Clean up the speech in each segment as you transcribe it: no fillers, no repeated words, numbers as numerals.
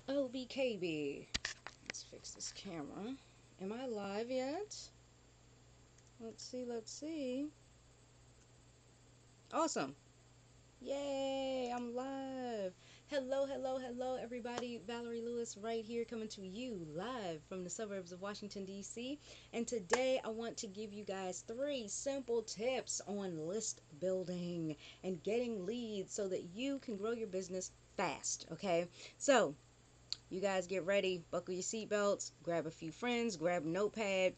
LBKB. Let's fix this camera. Am I live yet? Let's see, let's see. Awesome. Yay, I'm live. Hello, hello, hello, everybody. Valerie Lewis right here coming to you live from the suburbs of Washington, D.C. And today I want to give you guys 3 simple tips on list building and getting leads so that you can grow your business fast, okay? So, you guys get ready, buckle your seatbelts, grab a few friends, grab a notepad.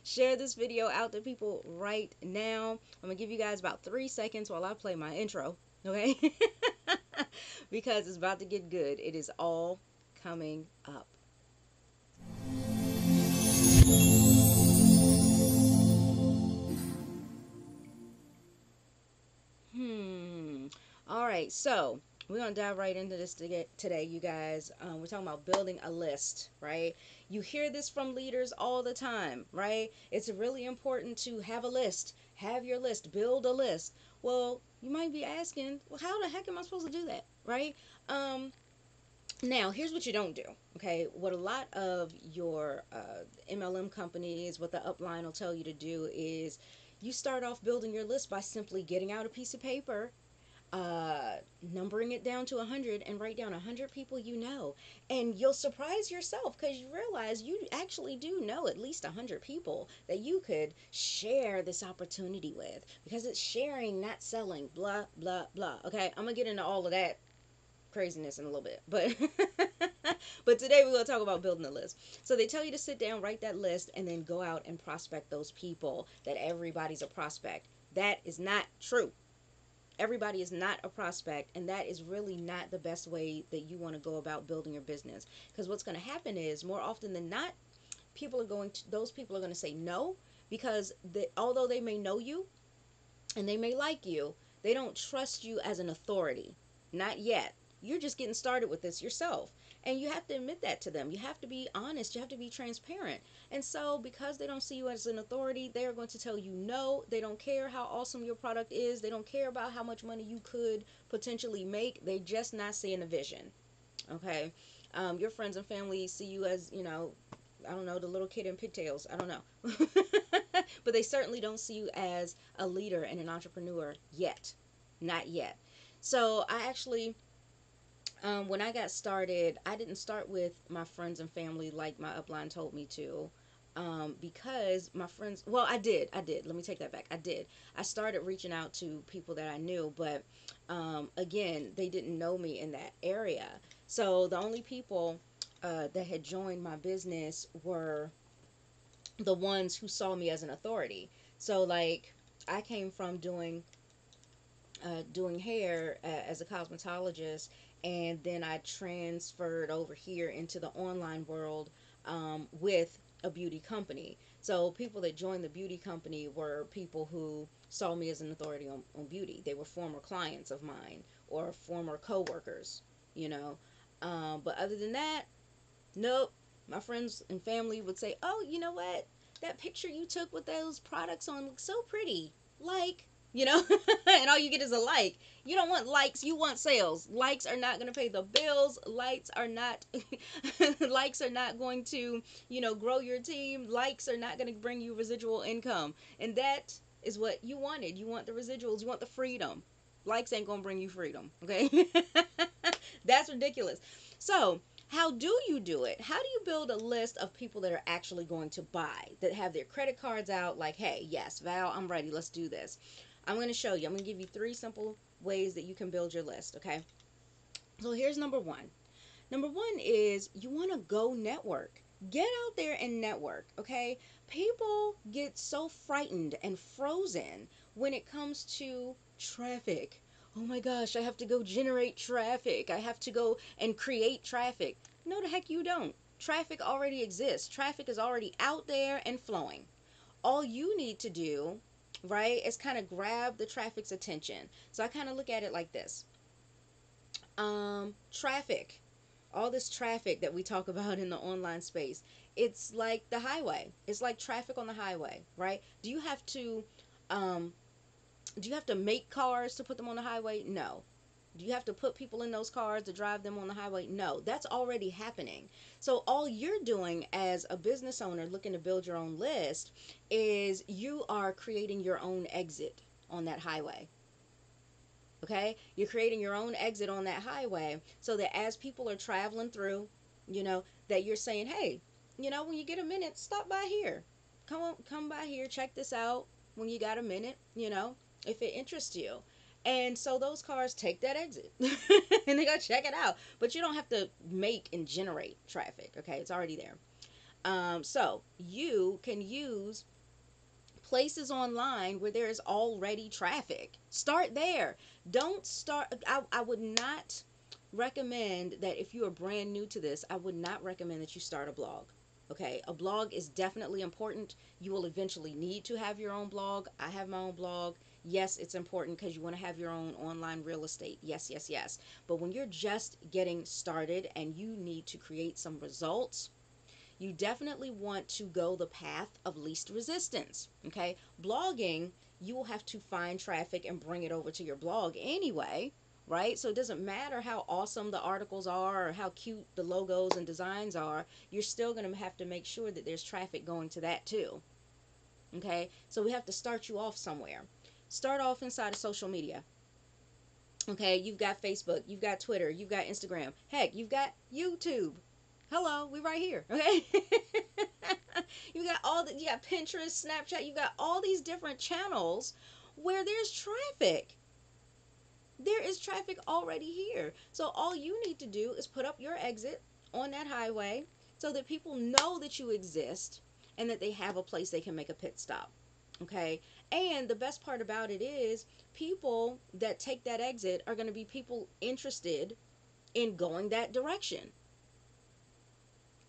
Share this video out to people right now. I'm going to give you guys about 3 seconds while I play my intro, okay? Because it's about to get good. It is all coming up. All right, so we're gonna dive right into this today, you guys. We're talking about building a list, right? You hear this from leaders all the time, right? It's really important to have a list, have your list, build a list. Well, you might be asking, well, how the heck am I supposed to do that, right? Now, here's what you don't do, okay? What a lot of your MLM companies, what the upline will tell you to do is you start off building your list by simply getting out a piece of paper, numbering it down to 100 and write down 100 people you know. And you'll surprise yourself because you realize you actually do know at least 100 people that you could share this opportunity with, because it's sharing, not selling, blah, blah, blah. Okay, I'm going to get into all of that craziness in a little bit, but but today we're going to talk about building a list. So they tell you to sit down, write that list, and then go out and prospect those people, that everybody's a prospect. That is not true. Everybody is not a prospect, and that is really not the best way that you want to go about building your business. Because what's going to happen is, more often than not, those people are going to say no, because although they may know you and they may like you, they don't trust you as an authority. Not yet. You're just getting started with this yourself. And you have to admit that to them. You have to be honest. You have to be transparent. And so, because they don't see you as an authority, they are going to tell you no. They don't care how awesome your product is. They don't care about how much money you could potentially make. They're just not seeing a vision. Okay? Your friends and family see you as, I don't know, the little kid in pigtails. I don't know. But they certainly don't see you as a leader and an entrepreneur yet. Not yet. So I actually, when I got started, I didn't start with my friends and family like my upline told me to. Because my friends, well, I did. Let me take that back. I did. I started reaching out to people that I knew, but again, they didn't know me in that area. So the only people that had joined my business were the ones who saw me as an authority. So, like, I came from doing hair as a cosmetologist, and then I transferred over here into the online world with a beauty company. So people that joined the beauty company were people who saw me as an authority on beauty. They were former clients of mine or former coworkers, you know. But other than that, nope. My friends and family would say, "Oh, you know what? That picture you took with those products on looks so pretty." Like, you know, and all you get is a like. You don't want likes, you want sales. Likes are not going to pay the bills. Likes are not likes are not going to, grow your team. Likes are not going to bring you residual income. And that is what you wanted. You want the residuals, you want the freedom. Likes ain't going to bring you freedom, okay? That's ridiculous. So, how do you do it? How do you build a list of people that are actually going to buy, that have their credit cards out, like, hey, yes, Val, I'm ready, let's do this. I'm going to show you. I'm going to give you 3 simple ways that you can build your list, okay? So here's number one. Number one is you want to go network. Get out there and network, okay? People get so frightened and frozen when it comes to traffic. Oh my gosh, I have to go generate traffic. I have to go and create traffic. No, the heck you don't. Traffic already exists. Traffic is already out there and flowing. All you need to do, right, is kind of grab the traffic's attention. So I kind of look at it like this. Traffic, all this traffic that we talk about in the online space, it's like the highway. It's like traffic on the highway, right? Um do you have to make cars to put them on the highway? No. Do you have to put people in those cars to drive them on the highway? No, that's already happening. So all you're doing as a business owner looking to build your own list is you are creating your own exit on that highway. Okay? You're creating your own exit on that highway so that as people are traveling through, that you're saying, "Hey, when you get a minute, stop by here. Come by here, check this out when you got a minute, if it interests you." And so those cars take that exit and they go check it out. But you don't have to make and generate traffic, okay? It's already there. So you can use places online where there is already traffic. Start there. Don't start. I would not recommend that if you are brand new to this, I would not recommend that you start a blog. Okay, a blog is definitely important. You will eventually need to have your own blog. I have my own blog. Yes, it's important because you want to have your own online real estate. Yes, yes, yes. But when you're just getting started and you need to create some results, you definitely want to go the path of least resistance. Okay, blogging, you will have to find traffic and bring it over to your blog anyway, right? So it doesn't matter how awesome the articles are or how cute the logos and designs are, you're still going to have to make sure that there's traffic going to that too. Okay, so we have to start you off somewhere. Start off inside of social media. Okay, you've got Facebook, you've got Twitter, you've got Instagram, heck, you've got YouTube. Hello, we right here. Okay. You got Pinterest, Snapchat, you got all these different channels where there's traffic. There is traffic already here. So all you need to do is put up your exit on that highway so that people know that you exist and that they have a place they can make a pit stop. Okay? And the best part about it is people that take that exit are going to be people interested in going that direction.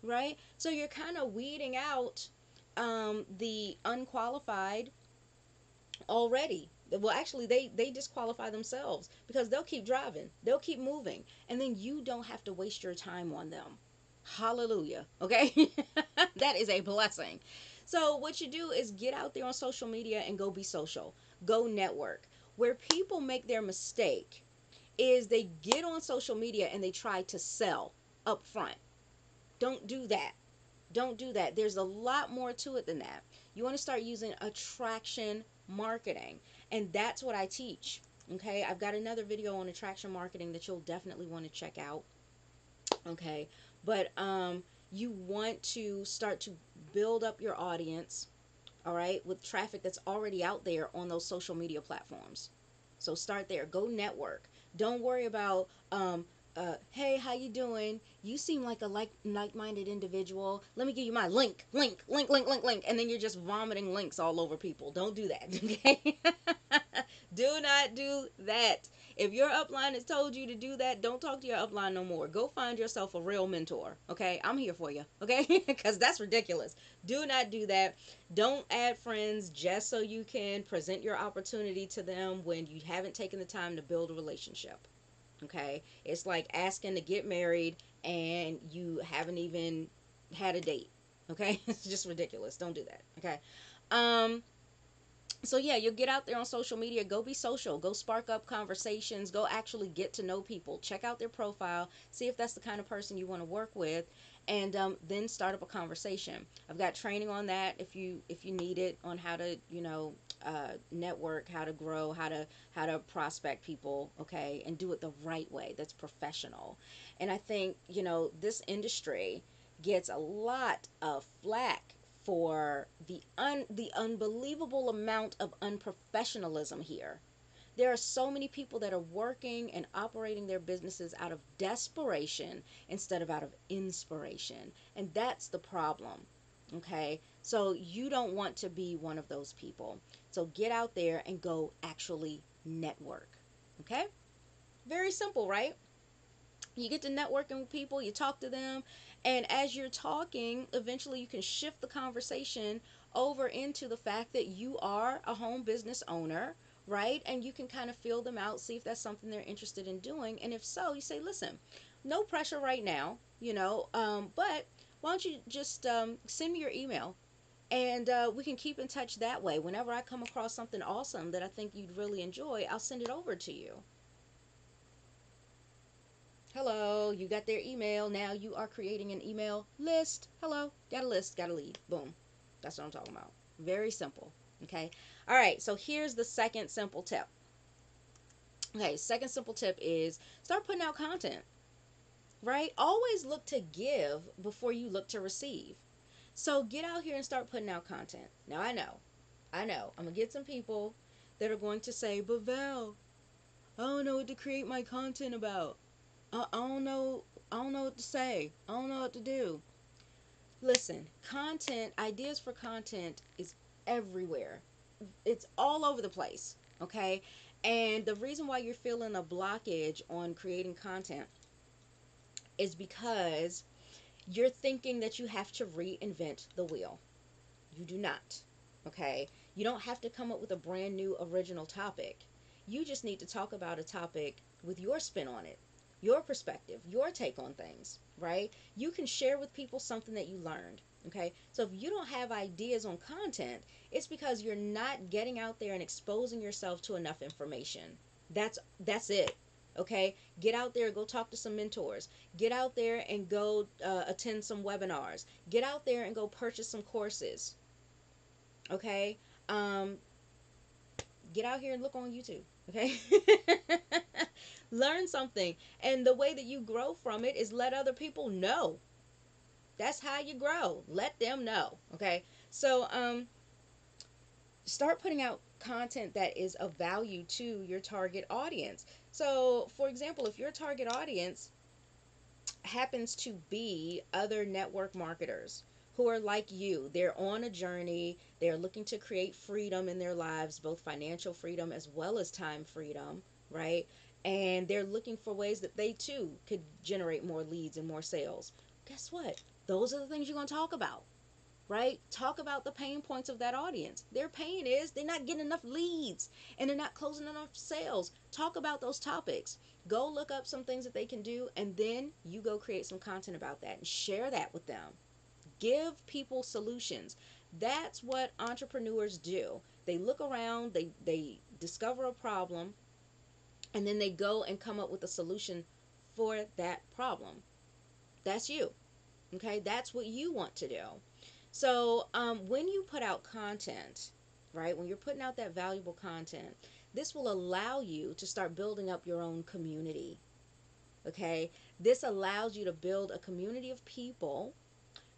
Right? So you're kind of weeding out the unqualified already. Well, actually, they disqualify themselves because they'll keep driving, they'll keep moving, and then you don't have to waste your time on them. Hallelujah. Okay. That is a blessing. So what you do is get out there on social media and go be social, go network. Where people make their mistake is they get on social media and they try to sell up front. Don't do that. Don't do that. There's a lot more to it than that. You want to start using attraction marketing, and that's what I teach. Okay, I've got another video on attraction marketing that you'll definitely want to check out. Okay, but you want to start to build up your audience, all right, with traffic that's already out there on those social media platforms. So start there. Go network. Don't worry about hey, how you doing? You seem like a like-minded individual. Let me give you my link, and then you're just vomiting links all over people. Don't do that. Okay. Do not do that. If your upline has told you to do that, don't talk to your upline no more. Go find yourself a real mentor. Okay, I'm here for you. Okay, because that's ridiculous. Do not do that. Don't add friends just so you can present your opportunity to them when you haven't taken the time to build a relationship. Okay, it's like asking to get married and you haven't even had a date. Okay, it's just ridiculous. Don't do that. Okay. Um, so yeah, you'll get out there on social media, go be social, go spark up conversations, go actually get to know people, check out their profile, see if that's the kind of person you want to work with, and then start up a conversation. I've got training on that if you need it, on how to network, how to grow, how to prospect people, okay, and do it the right way. That's professional. And I think this industry gets a lot of flack for the unbelievable amount of unprofessionalism here. There are so many people that are working and operating their businesses out of desperation instead of out of inspiration, and that's the problem. Okay, so you don't want to be one of those people. So get out there and go actually network. Okay, very simple, right? You get to networking with people, you talk to them, and as you're talking, eventually you can shift the conversation over into the fact that you are a home business owner, right? And you can kind of feel them out, see if that's something they're interested in doing. And if so, you say, listen, no pressure right now, but why don't you just send me your email, and we can keep in touch that way. Whenever I come across something awesome that I think you'd really enjoy, I'll send it over to you. you got their email. Now you are creating an email list. Hello, got a list, got a lead. Boom. That's what I'm talking about. Very simple. Okay. All right. So here's the second simple tip. Okay. Second simple tip is start putting out content, right? Always look to give before you look to receive. So get out here and start putting out content. Now I know, I'm gonna get some people that are going to say, but Val, I don't know what to create my content about. I don't know. I don't know what to say. I don't know what to do. Listen, content, ideas for content is everywhere. It's all over the place. Okay. And the reason why you're feeling a blockage on creating content is because you're thinking that you have to reinvent the wheel. You do not. Okay? You don't have to come up with a brand new original topic. You just need to talk about a topic with your spin on it, your perspective, your take on things, right? You can share with people something that you learned. Okay? So if you don't have ideas on content, it's because you're not getting out there and exposing yourself to enough information. That's it. Okay, get out there, go talk to some mentors, get out there and go attend some webinars, get out there and go purchase some courses. Okay, um, get out here and look on YouTube. Okay, learn something, and the way that you grow from it is let other people know. That's how you grow. Let them know. Okay, so start putting out content that is of value to your target audience. So, for example, if your target audience happens to be other network marketers who are like you. They're on a journey. They're looking to create freedom in their lives, both financial freedom as well as time freedom, right? And they're looking for ways that they too could generate more leads and more sales. Guess what? Those are the things you're going to talk about, right? Talk about the pain points of that audience. Their pain is they're not getting enough leads and they're not closing enough sales. Talk about those topics. Go look up some things that they can do, and then you go create some content about that and share that with them. Give people solutions. That's what entrepreneurs do. They look around, they discover a problem, and then they go and come up with a solution for that problem. That's you. Okay, that's what you want to do. So when you put out content, right, when you're putting out that valuable content, this will allow you to start building up your own community. Okay, this allows you to build a community of people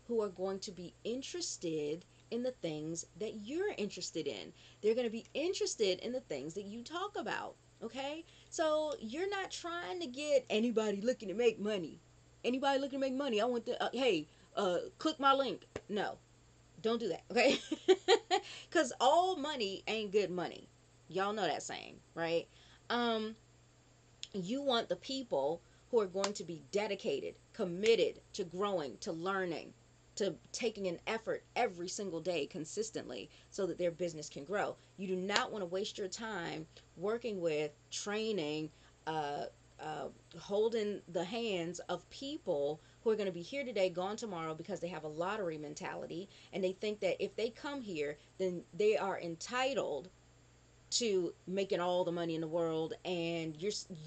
who are going to be interested in the things that you're interested in. They're going to be interested in the things that you talk about. Okay, so you're not trying to get anybody looking to make money. Anybody looking to make money, I want to, hey, click my link. No, don't do that, okay? Because all money ain't good money. Y'all know that saying, right? Um, you want the people who are going to be dedicated, committed to growing, to learning, to taking an effort every single day consistently so that their business can grow. You do not want to waste your time working with, training, uh, uh, holding the hands of people who are going to be here today, gone tomorrow because they have a lottery mentality and they think that if they come here, then they are entitled to making all the money in the world and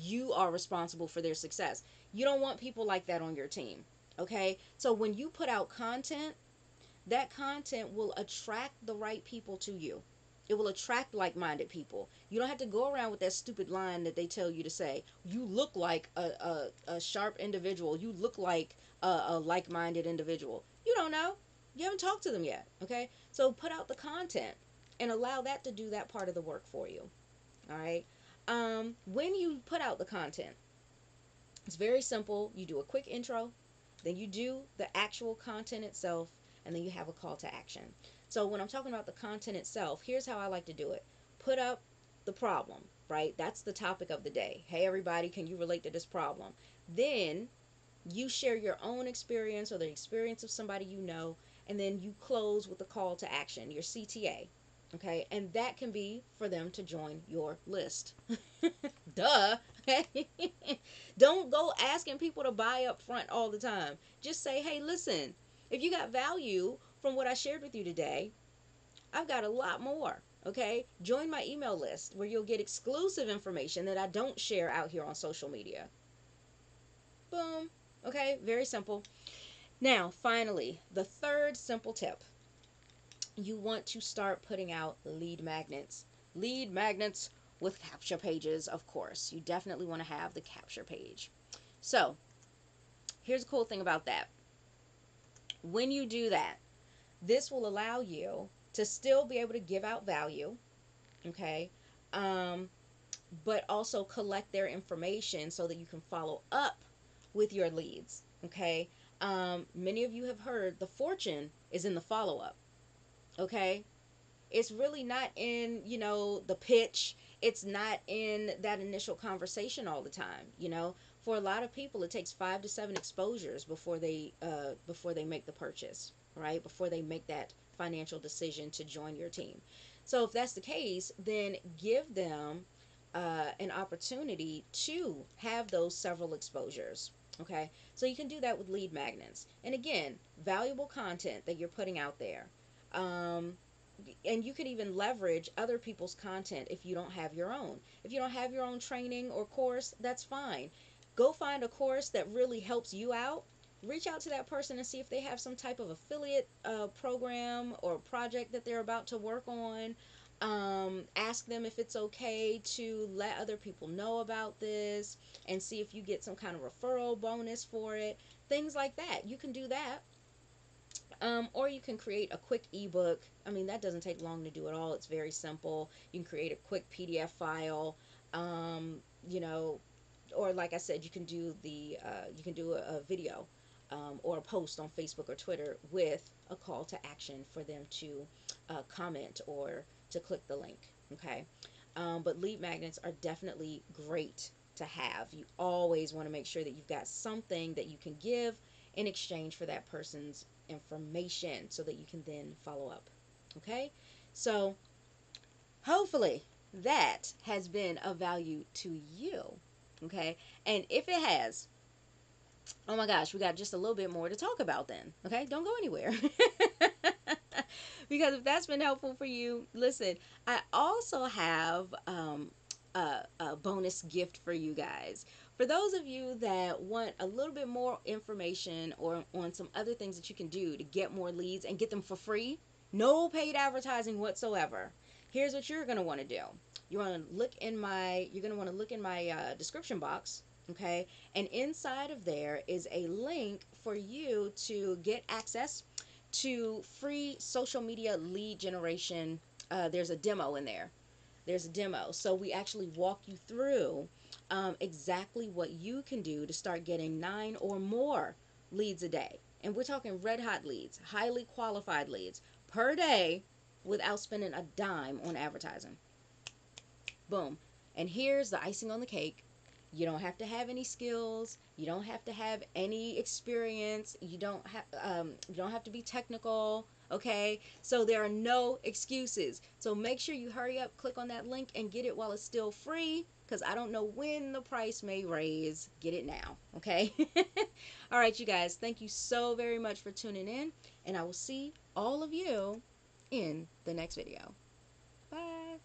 you are responsible for their success. You don't want people like that on your team. Okay? So when you put out content, that content will attract the right people to you. It will attract like-minded people. You don't have to go around with that stupid line that they tell you to say. You look like a sharp individual. You look like a like-minded individual. You don't know. You haven't talked to them yet. Okay? So put out the content and allow that to do that part of the work for you. All right? When you put out the content, it's very simple. You do a quick intro, then you do the actual content itself, and then you have a call to action. So when I'm talking about the content itself, here's how I like to do it. Put up the problem, right? That's the topic of the day. Hey, everybody, can you relate to this problem? Then you share your own experience or the experience of somebody you know, and then you close with a call to action, your CTA. Okay, and that can be for them to join your list. Duh. Don't go asking people to buy up front all the time. Just say, hey, listen, if you got value from what I shared with you today, I've got a lot more. Okay, join my email list where you'll get exclusive information that I don't share out here on social media. Boom. Okay, very simple. Now, finally, the third simple tip. You want to start putting out lead magnets. Lead magnets with capture pages, of course. You definitely want to have the capture page. So, here's a cool thing about that. When you do that, this will allow you to still be able to give out value, okay? But also collect their information so that you can follow up with your leads, okay? Many of you have heard the fortune is in the follow up, okay? It's really not in, the pitch. It's not in that initial conversation all the time, For a lot of people, it takes 5 to 7 exposures before they make the purchase, right? Before they make that financial decision to join your team. So if that's the case, then give them an opportunity to have those several exposures. Okay, so you can do that with lead magnets. And again, valuable content that you're putting out there. Um, and you can even leverage other people's content if you don't have your own. If you don't have your own training or course, that's fine. Go find a course that really helps you out. Reach out to that person and see if they have some type of affiliate program or project that they're about to work on. Ask them if it's okay to let other people know about this and see if you get some kind of referral bonus for it. Things like that. You can do that. Or you can create a quick ebook. I mean, that doesn't take long to do at all. It's very simple. You can create a quick PDF file. Um, you know, or like I said, you can do a video or a post on Facebook or Twitter with a call to action for them to comment or to click the link. Okay, but lead magnets are definitely great to have. You always want to make sure that you've got something that you can give in exchange for that person's information so that you can then follow up. Okay, so hopefully that has been of value to you. Okay, and if it has, oh my gosh, we got just a little bit more to talk about then. Okay, don't go anywhere. Because if that's been helpful for you, listen, I also have a bonus gift for you guys. For those of you that want a little bit more information or on some other things that you can do to get more leads and get them for free, no paid advertising whatsoever. Here's what you're gonna want to do. You're gonna want to look in my description box, okay? And inside of there is a link for you to get access to free social media lead generation. There's a demo in there. There's a demo. So we actually walk you through exactly what you can do to start getting 9 or more leads a day. And we're talking red hot leads, highly qualified leads per day without spending a dime on advertising. Boom. And here's the icing on the cake. You don't have to have any skills. You don't have to have any experience. You don't have to be technical. Okay, so there are no excuses. So make sure you hurry up, click on that link, and get it while it's still free. Because I don't know when the price may raise. Get it now. Okay. All right, you guys. Thank you so very much for tuning in, and I will see all of you in the next video. Bye.